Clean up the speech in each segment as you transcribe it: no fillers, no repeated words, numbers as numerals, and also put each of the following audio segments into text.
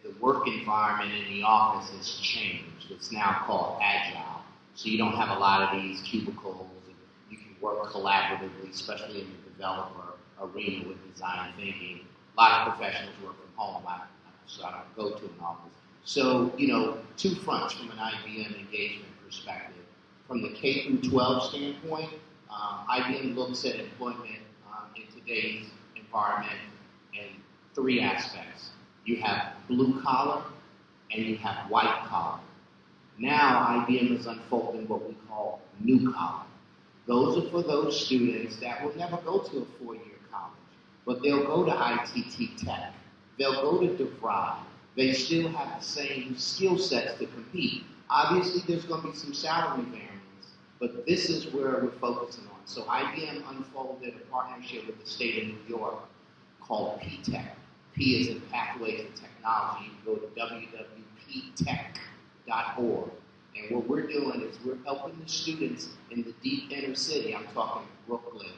the work environment in the office has changed. It's now called agile. So you don't have a lot of these cubicles. You can work collaboratively, especially in the developer arena with design thinking. A lot of professionals work from home, so I don't go to an office. So, two fronts from an IBM engagement perspective. From the K through 12 standpoint, IBM looks at employment in today's environment in three aspects. You have blue collar and you have white collar. Now IBM is unfolding what we call new collar. Those are for those students that will never go to a four-year college, but they'll go to ITT Tech. They'll go to DeVry. They still have the same skill sets to compete. Obviously, there's going to be some salary variance, but this is where we're focusing on. So IBM unfolded a partnership with the state of New York called P-Tech. P is in Pathways and Technology. You can go to www.ptech.org. And what we're doing is we're helping the students in the deep inner city. I'm talking Brooklyn,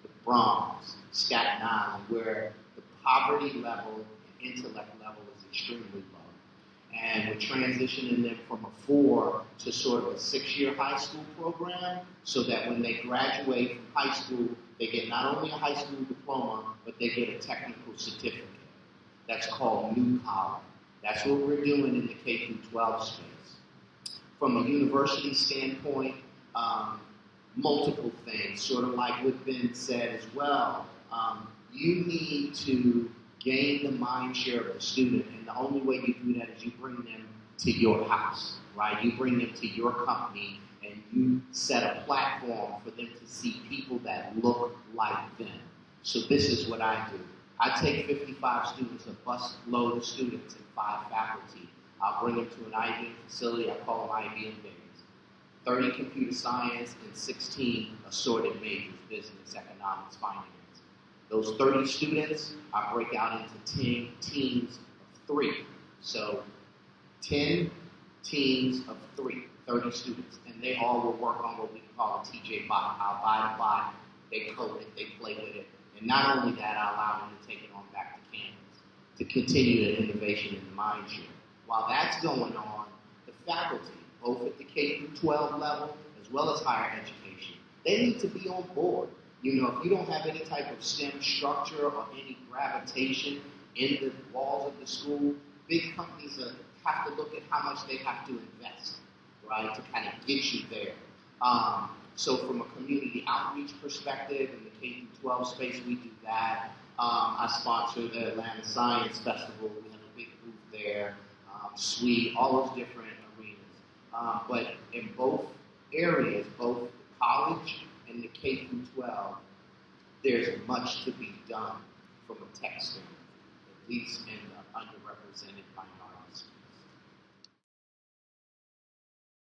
the Bronx, Staten Island, where the poverty level and intellect level is extremely low. And we're transitioning them from a 4 to sort of a 6-year high school program so that when they graduate from high school, they get not only a high school diploma, but they get a technical certificate. That's called new collar. That's what we're doing in the K through 12 space. From a university standpoint, multiple things, sort of like what's been said as well. You need to gain the mind share of the student, and the only way you do that is you bring them to your house, right? You bring them to your company, and you set a platform for them to see people that look like them. So this is what I do. I take 55 students, a bus load of students, and 5 faculty. I'll bring them to an IBM facility. I call them IBM days. 30 computer science and 16 assorted majors, business, economics, finance. Those 30 students, I break out into teams of 3. So 10 teams of 3, 30 students. And they all will work on what we call a TJ bot. I'll buy the bot, they code it, they play with it. And not only that, I allow them to take it on back to campus to continue the innovation in the mind share. While that's going on, the faculty, both at the K through 12 level as well as higher education, they need to be on board. If you don't have any type of STEM structure or any gravitation in the walls of the school, big companies have to look at how much they have to invest, right, to kind of get you there. So from a community outreach perspective, in the K through 12 space, we do that. I sponsor the Atlanta Science Festival. We have a big booth there. SWE, all those different arenas. But in both areas, both the college and the K through 12, there's much to be done from a tech standpoint, at least in the underrepresented minority space.